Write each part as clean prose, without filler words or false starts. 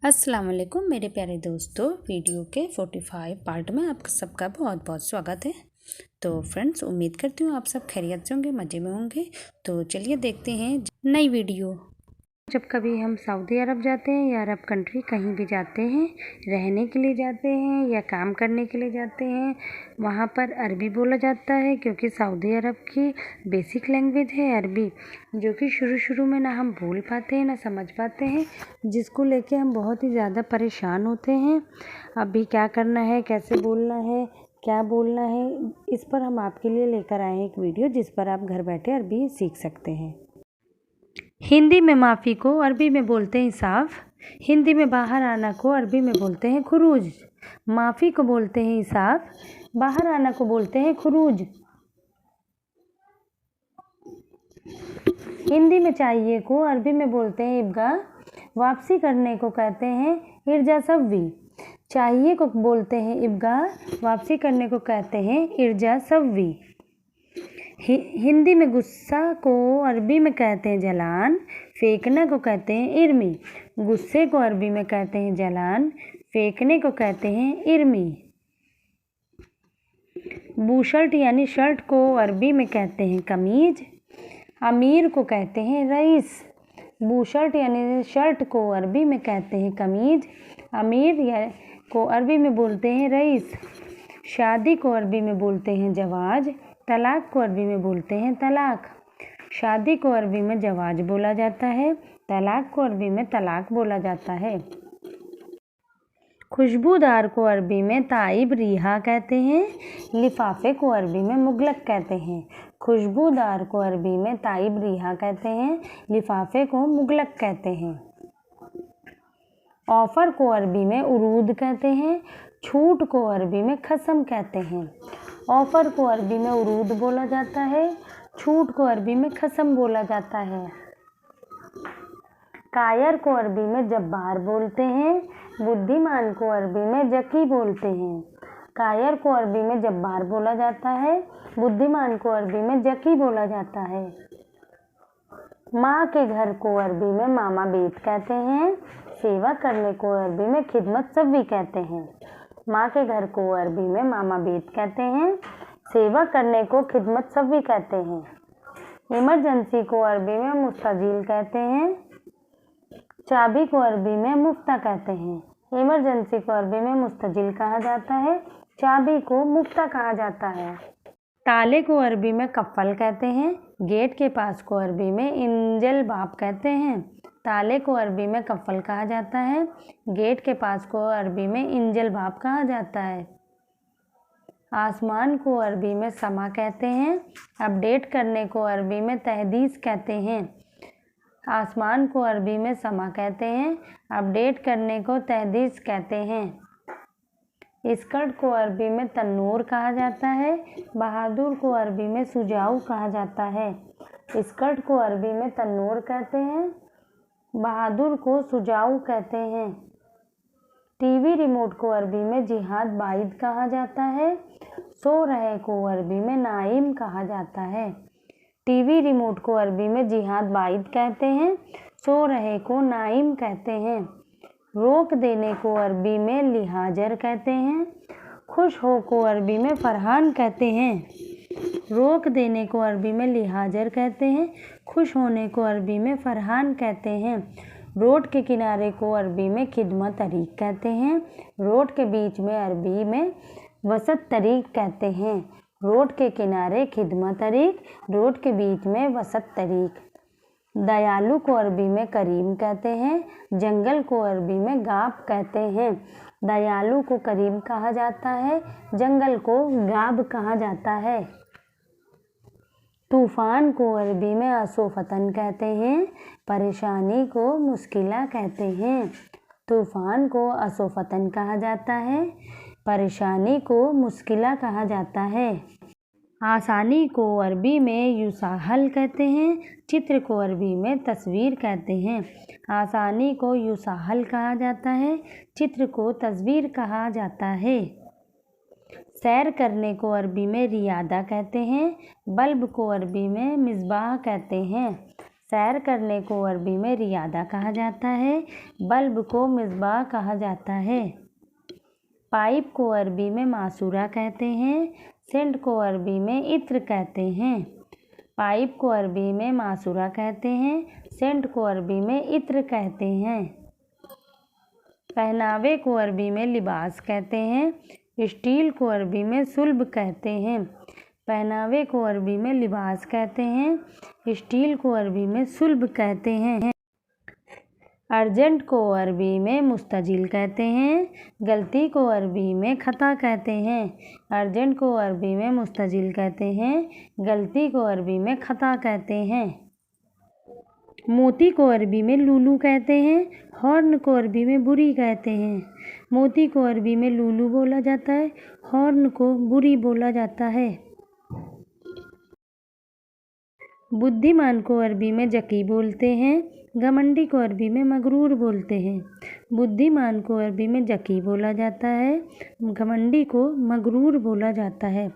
अस्सलाम वालेकुम मेरे प्यारे दोस्तों, वीडियो के 45 पार्ट में आप सबका बहुत बहुत स्वागत है। तो फ्रेंड्स, उम्मीद करती हूँ आप सब खैरियत से होंगे, मज़े में होंगे। तो चलिए देखते हैं नई वीडियो। जब कभी हम सऊदी अरब जाते हैं या अरब कंट्री कहीं भी जाते हैं, रहने के लिए जाते हैं या काम करने के लिए जाते हैं, वहाँ पर अरबी बोला जाता है क्योंकि सऊदी अरब की बेसिक लैंग्वेज है अरबी, जो कि शुरू में ना हम बोल पाते हैं ना समझ पाते हैं, जिसको लेके हम बहुत ही ज़्यादा परेशान होते हैं। अभी क्या करना है, कैसे बोलना है, क्या बोलना है, इस पर हम आपके लिए लेकर आए हैं एक वीडियो जिस पर आप घर बैठे अरबी सीख सकते हैं। हिंदी में माफ़ी को अरबी में बोलते हैं इंसाफ। हिंदी में बाहर आना को अरबी में बोलते हैं खुरूज। माफ़ी को बोलते हैं इंसाफ, बाहर आना को बोलते हैं खुरूज। हिंदी में चाहिए को अरबी में बोलते हैं इब्गा। वापसी करने को कहते हैं इर्जा सव्वी। चाहिए को बोलते हैं इब्गा, वापसी करने को कहते हैं इर्जा सव्वी। हिंदी में गुस्सा को अरबी में कहते हैं जलान। फेंकना को कहते हैं इर्मी। गुस्से को अरबी में कहते हैं जलान, फेंकने को कहते हैं इर्मी। बूशर्ट यानी शर्ट को अरबी में कहते हैं कमीज। अमीर को कहते हैं रईस। बूशर्ट यानी शर्ट को अरबी में कहते हैं कमीज। अमीर को अरबी में बोलते हैं रईस। शादी को अरबी में बोलते हैं जवाज। तलाक को अरबी में बोलते हैं तलाक। शादी को अरबी में जवाज बोला जाता है, तलाक को अरबी में तलाक बोला जाता है। खुशबूदार को अरबी में ताइब रिहा कहते हैं। लिफाफे को अरबी में मुगलक कहते हैं। खुशबूदार को अरबी में ताइब रिहा कहते हैं, लिफाफे को मुगलक कहते हैं। ऑफ़र को अरबी में उरूद कहते हैं। छूट को अरबी में खसम कहते हैं। ऑफ़र को अरबी में उरूद बोला जाता है, छूट को अरबी में खसम बोला जाता है। कायर को अरबी में जब्बार बोलते हैं। बुद्धिमान को अरबी में जकी बोलते हैं। कायर को अरबी में जब्बार बोला जाता है, बुद्धिमान को अरबी में जकी बोला जाता है। माँ के घर को अरबी में मामा बेत कहते हैं। सेवा करने को अरबी में खिदमत सव्वी कहते हैं। माँ के घर को अरबी में मामा बेत कहते हैं। सेवा करने को खिदमत सव्वी कहते हैं। इमरजेंसी को अरबी में मुस्ताजिल कहते हैं। चाबी को अरबी में मुफ्ता कहते हैं। इमरजेंसी को अरबी में मुस्ताजिल कहा जाता है, चाबी को मुफ्ता कहा जाता है। ताले को अरबी में कफ़ल कहते हैं। गेट के पास को अरबी में इंजल बाब कहते हैं। ताले को अरबी में कफ़ल कहा जाता है। गेट के पास को अरबी में इंजल बाब कहा जाता है। आसमान को अरबी में समा कहते हैं। अपडेट करने को अरबी में तहदीस कहते हैं। आसमान को अरबी में समा कहते हैं, अपडेट करने को तहदीस कहते हैं। स्कर्ट को अरबी में तन्नूर कहा जाता है। बहादुर को अरबी में सुजाऊ कहा जाता है। स्कर्ट को अरबी में तन्नूर कहते हैं, बहादुर को सुजाऊ कहते हैं। टीवी रिमोट को अरबी में जिहाद बाइद कहा जाता है। सो रहे को अरबी में नाइम कहा जाता है। टीवी रिमोट को अरबी में जिहाद बाइद कहते हैं, सो रहे को नाइम कहते हैं। रोक देने को अरबी में लिहाजर कहते हैं। खुश हो को अरबी में फरहान कहते हैं। रोक देने को अरबी में लिहाजर कहते हैं, खुश होने को अरबी में फरहान कहते हैं। रोड के किनारे को अरबी में खिदमत तरीक कहते हैं। रोड के बीच में अरबी में वसत तरीक कहते हैं। रोड के किनारे खिदमत तरीक, रोड के बीच में वसत तरीक। दयालु को अरबी में करीम कहते हैं। जंगल को अरबी में गाब कहते हैं। दयालु को करीम कहा जाता है, जंगल को गाब कहा जाता है। तूफ़ान को अरबी में असोफतन कहते हैं। परेशानी को मुश्किला कहते हैं। तूफ़ान को असोफतन कहा जाता है, परेशानी को मुश्किला कहा जाता है। आसानी को अरबी में युसाहल कहते हैं। चित्र को अरबी में तस्वीर कहते हैं। आसानी को युसाहल कहा जाता है, चित्र को तस्वीर कहा जाता है। सैर करने को अरबी में रियादा कहते हैं। बल्ब को अरबी में मिसबाह कहते हैं। सैर करने को अरबी में रियादा कहा जाता है। बल्ब को मिसबाह कहा जाता है। पाइप को अरबी में मासूरा कहते हैं। सेंट को अरबी में इत्र कहते हैं। पाइप को अरबी में मासूरा कहते हैं। सेंट को अरबी में इत्र कहते हैं। पहनावे को अरबी में लिबास कहते हैं। स्टील को अरबी में सुल्ब कहते हैं। पहनावे को अरबी में लिबास कहते हैं। स्टील को अरबी में सुल्ब कहते हैं। अर्जेंट को अरबी में मुस्तजिल कहते हैं। गलती को अरबी में खता कहते हैं। अर्जेंट को अरबी में मुस्तजिल कहते हैं। गलती को अरबी में खता कहते हैं। मोती को अरबी में लूलू कहते हैं। हॉर्न को अरबी में बुरी कहते हैं। मोती को अरबी में लूलू बोला जाता है। हॉर्न को बुरी बोला जाता है। बुद्धिमान को अरबी में जकी बोलते हैं। घमंडी को अरबी में मगरूर बोलते हैं। बुद्धिमान को अरबी में जकी बोला जाता है। घमंडी को मगरूर बोला जाता है।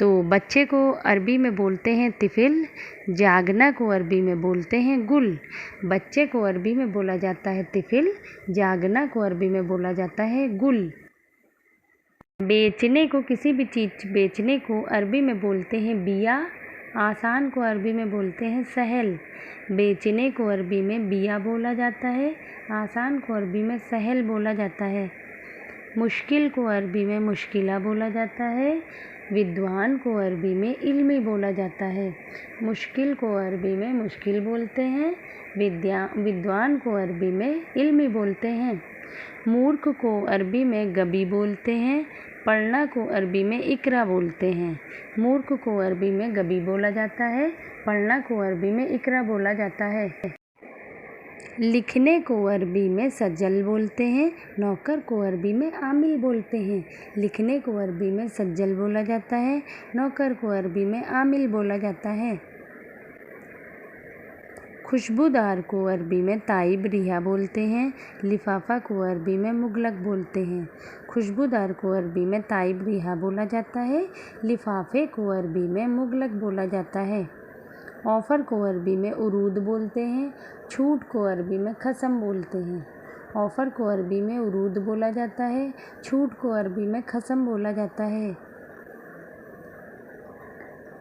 तो बच्चे को अरबी में बोलते हैं तिफिल। जागना को अरबी में बोलते हैं गुल। बच्चे को अरबी में बोला जाता है तिफिल। जागना को अरबी में बोला जाता है गुल। बेचने को, किसी भी चीज़ बेचने को अरबी में बोलते हैं बिया। आसान को अरबी में बोलते हैं सहल। बेचने को अरबी में बिया बोला जाता है। आसान को अरबी में सहल बोला जाता है। मुश्किल को अरबी में मुश्किला बोला जाता है। विद्वान को अरबी में इल्मी बोला जाता है। मुश्किल को अरबी में मुश्किल बोलते हैं। विद्वान को अरबी में इल्मी बोलते हैं। मूर्ख को अरबी में गबी बोलते हैं। पढ़ना को अरबी में इकरा बोलते हैं। मूर्ख को अरबी में गबी बोला जाता है। पढ़ना को अरबी में इकरा बोला जाता है। लिखने को अरबी में सज्जल बोलते हैं। नौकर को अरबी में आमिल बोलते हैं। लिखने को अरबी में सज्जल बोला जाता है। नौकर को अरबी में आमिल बोला जाता है। खुशबूदार को अरबी में ताइब रिहा बोलते हैं। लिफाफा को अरबी में मुगलक बोलते हैं। खुशबूदार को अरबी में ताइब रिहा बोला जाता है। लिफाफे को अरबी में मुगलक बोला जाता है। ऑफ़र को अरबी में उरूद बोलते हैं। छूट को अरबी में खसम बोलते हैं। ऑफ़र को अरबी में उरूद बोला जाता है। छूट को अरबी में खसम बोला जाता है।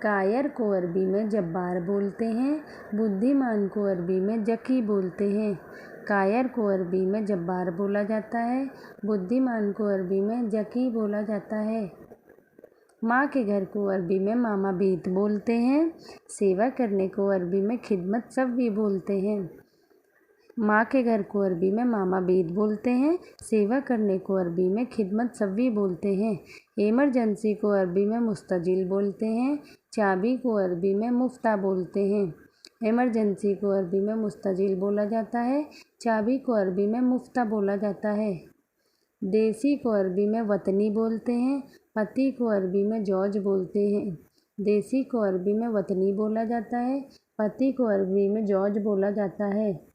कायर को अरबी में जब्बार बोलते हैं। बुद्धिमान को अरबी में जकी बोलते हैं। कायर को अरबी में जब्बार बोला जाता है। बुद्धिमान को अरबी में जकी बोला जाता है। माँ के घर को अरबी में मामा बीत बोलते हैं। सेवा करने को अरबी में खिदमत सव्वी बोलते हैं। माँ के घर को अरबी में मामा बीत बोलते हैं। सेवा करने को अरबी में खिदमत सव्वी बोलते हैं। इमरजेंसी को अरबी में मुस्तजिल बोलते हैं। चाबी को अरबी में मुफ्ता बोलते हैं। इमरजेंसी को अरबी में मुस्तजिल बोला जाता है। चाबी को अरबी में मुफ्ता बोला जाता है। देसी को अरबी में वतनी बोलते हैं। पति को अरबी में जौज बोलते हैं। देसी को अरबी में वतनी बोला जाता है। पति को अरबी में जौज बोला जाता है।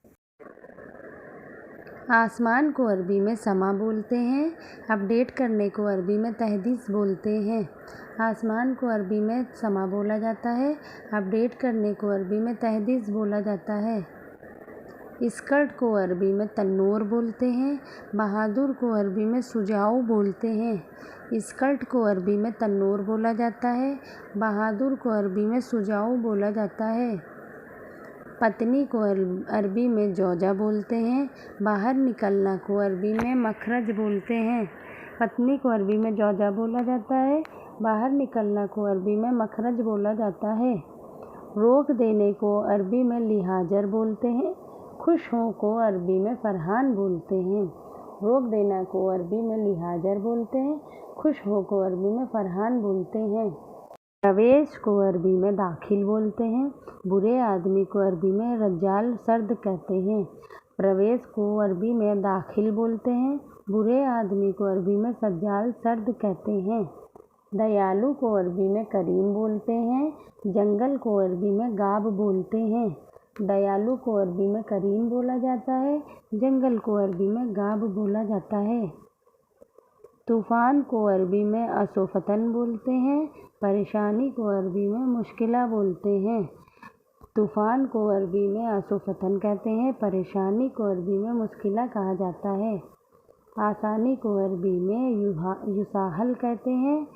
आसमान को अरबी में समा बोलते हैं। अपडेट करने को अरबी में तहदीस बोलते हैं। आसमान को अरबी में समा बोला जाता है। अपडेट करने को अरबी में तहदीस बोला जाता है। स्कर्ट को अरबी में तन्नूर बोलते हैं। बहादुर को अरबी में सुजाऊ बोलते हैं। स्कर्ट को अरबी में तन्नूर बोला जाता है। बहादुर को अरबी में सुजाऊ बोला जाता है। पत्नी को अरबी में जौजा बोलते हैं। बाहर निकलना को अरबी में मखरज बोलते हैं। पत्नी को अरबी में जौजा बोला जाता है। बाहर निकलना को अरबी में मखरज बोला जाता है। रोक देने को अरबी में लिहाजर बोलते हैं। खुश हों को अरबी में फरहान बोलते हैं। रोक देना को अरबी में लिहाजर बोलते हैं। खुश हो को अरबी में फरहान बोलते हैं। प्रवेश को अरबी में दाखिल बोलते हैं। बुरे आदमी को अरबी में रज्जाल सर्द कहते हैं। प्रवेश को अरबी में दाखिल बोलते हैं। बुरे आदमी को अरबी में सज्जाल सर्द कहते हैं। दयालु को अरबी में करीम बोलते हैं। जंगल को अरबी में गाब बोलते हैं। दयालु को अरबी में करीम बोला जाता है। जंगल को अरबी में गाब बोला जाता है। तूफ़ान को अरबी में असोफतन बोलते हैं। परेशानी को अरबी में मुश्किला बोलते हैं। तूफ़ान को अरबी में आसूफ़तन कहते हैं। परेशानी को अरबी में मुश्किला कहा जाता है। आसानी को अरबी में युसाहल कहते हैं।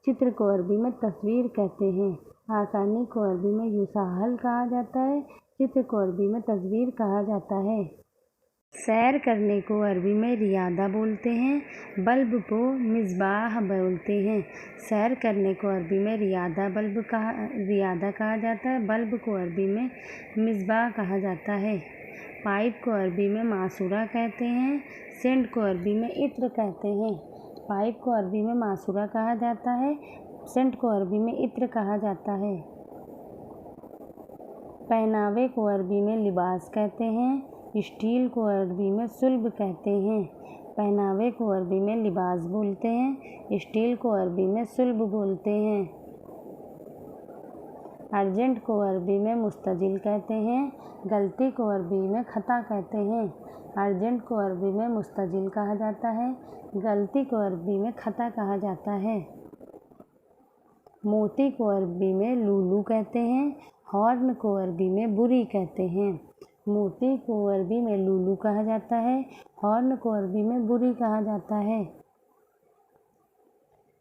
चित्र को अरबी में तस्वीर कहते हैं। आसानी को अरबी में युसाहल कहा जाता है। चित्र को अरबी में तस्वीर कहा जाता है। सैर करने को अरबी में रियादा बोलते हैं। बल्ब को मिसबाह बोलते हैं। सैर करने को अरबी में रियादा कहा जाता है। बल्ब को अरबी में मिसबाह कहा जाता है। पाइप को अरबी में मासूरा कहते हैं। सेंट को अरबी में इत्र कहते हैं। पाइप को अरबी में मासूरा कहा जाता है। सेंट को अरबी में इत्र कहा जाता है। पहनावे को अरबी में लिबास कहते हैं। स्टील को अरबी में सुल्ब कहते हैं। पहनावे को अरबी में लिबास बोलते हैं। स्टील को अरबी में सुल्ब बोलते हैं। अर्जेंट को अरबी में मुस्तजिल कहते हैं। गलती को अरबी में खता कहते हैं। अर्जेंट को अरबी में मुस्तजिल कहा जाता है। गलती को अरबी में खता कहा जाता है। मोती को अरबी में लूलू कहते हैं। हॉर्न को अरबी में बुरी कहते हैं। मोती को अरबी में लूलू कहा जाता है। हॉर्न को अरबी में बुरी कहा जाता है।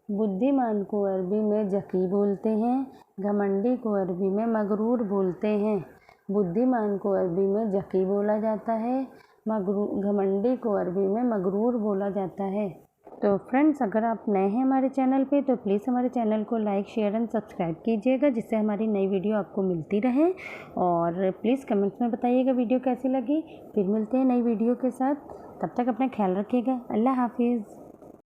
बुद्धिमान को अरबी में जकी बोलते हैं। घमंडी को अरबी में मगरूर बोलते हैं। बुद्धिमान को अरबी में जकी बोला जाता है। घमंडी को अरबी में मगरूर बोला जाता है। तो फ्रेंड्स, अगर आप नए हैं हमारे चैनल पे तो प्लीज़ हमारे चैनल को लाइक, शेयर एंड सब्सक्राइब कीजिएगा, जिससे हमारी नई वीडियो आपको मिलती रहे। और प्लीज़ कमेंट्स में बताइएगा वीडियो कैसी लगी। फिर मिलते हैं नई वीडियो के साथ। तब तक अपना ख्याल रखिएगा। अल्लाह हाफिज़।